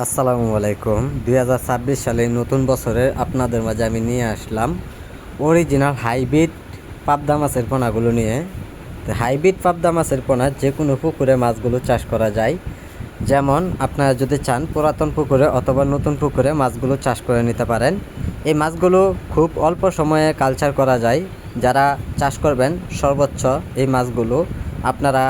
আসসালামু আলাইকুম। 2026 সালে নতুন বছরে আপনাদের মাঝে আমি নিয়ে আসলাম অরিজিনাল হাইব্রিড পাবদা মাছের পোনাগুলো নিয়ে। তো হাইব্রিড পাবদা মাছের পোনা যে কোনো পুকুরে মাছগুলো চাষ করা যায়। যেমন আপনারা যদি চান পুরাতন পুকুরে অথবা নতুন পুকুরে মাছগুলো চাষ করে নিতে পারেন। এই মাছগুলো খুব অল্প সময়ে কালচার করা যায়। যারা চাষ করবেন সর্বোচ্চ এই মাছগুলো আপনারা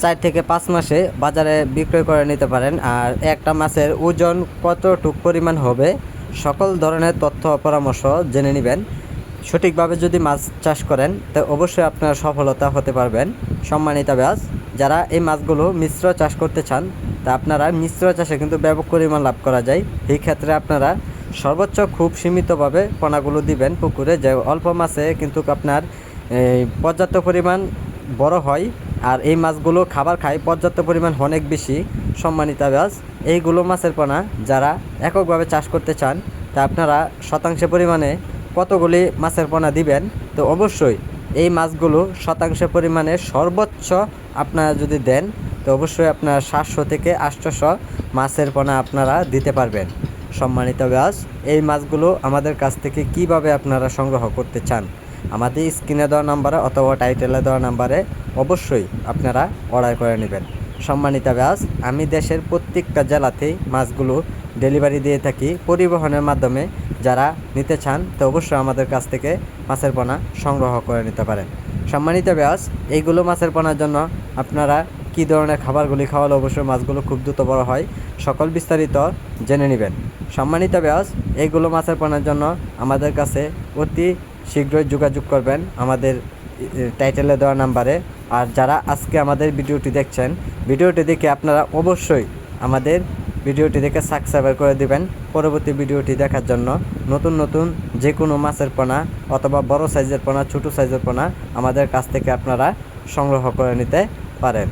4 থেকে 5 মাসে বাজারে বিক্রয় করে নিতে পারেন। আর একটা মাছের ওজন কতটুক পরিমাণ হবে সকল ধরনের তথ্য পরামর্শ জেনে নেবেন। সঠিকভাবে যদি মাছ চাষ করেন তো অবশ্যই আপনারা সফলতা হতে পারবেন। সম্মানিত ব্যাস, যারা এই মাছগুলো মিশ্র চাষ করতে চান তা আপনারা মিশ্র চাষে কিন্তু ব্যাপক পরিমাণ লাভ করা যায়। এই ক্ষেত্রে আপনারা সর্বোচ্চ খুব সীমিতভাবে পোনাগুলো দিবেন পুকুরে, যে অল্প মাছে কিন্তু আপনার পর্যাপ্ত পরিমাণ বড় হয়। আর এই মাছগুলো খাবার খায় পর্যাপ্ত পরিমাণ অনেক বেশি। সম্মানিত ব্যাস, এইগুলো মাছের পোনা যারা এককভাবে চাষ করতে চান তা আপনারা শতাংশ পরিমাণে কতগুলি মাছের পোনা দিবেন, তো অবশ্যই এই মাছগুলো শতাংশ পরিমাণে সর্বোচ্চ আপনারা যদি দেন তো অবশ্যই আপনারা 700 থেকে 800 মাছের পোনা আপনারা দিতে পারবেন। সম্মানিত ব্যাস, এই মাছগুলো আমাদের কাছ থেকে কিভাবে আপনারা সংগ্রহ করতে চান আমাদের স্ক্রিনে দেওয়া নাম্বারে অথবা টাইটেলে দেওয়া নাম্বারে অবশ্যই আপনারা অর্ডার করে নেবেন। সম্মানিত ব্যাস, আমি দেশের প্রত্যেকটা জেলাতেই মাছগুলো ডেলিভারি দিয়ে থাকি পরিবহনের মাধ্যমে। যারা নিতে চান তো অবশ্যই আমাদের কাছ থেকে মাছের পোনা সংগ্রহ করে নিতে পারেন। সম্মানিত ব্যাস, এইগুলো মাছের পোনার জন্য আপনারা কী ধরনের খাবারগুলি খাওয়ালে অবশ্যই মাছগুলো খুব দ্রুত বড় হয় সকল বিস্তারিত জেনে নেবেন। সম্মানিত ব্যাস, এইগুলো মাছের পোনার জন্য আমাদের কাছে অতি শীঘ্রই যোগাযোগ করবেন আমাদের টাইটেলে দেওয়া নাম্বারে। আর যারা আজকে আমাদের ভিডিওটি দেখছেন, ভিডিওটি দেখে আপনারা অবশ্যই আমাদের ভিডিওটি দেখে সাবস্ক্রাইব করে দিবেন পরবর্তী ভিডিওটি দেখার জন্য। নতুন নতুন যে কোনো মাছের পোনা অথবা বড় সাইজের পোনা, ছোটো সাইজের পোনা আমাদের কাছ থেকে আপনারা সংগ্রহ করে নিতে পারেন।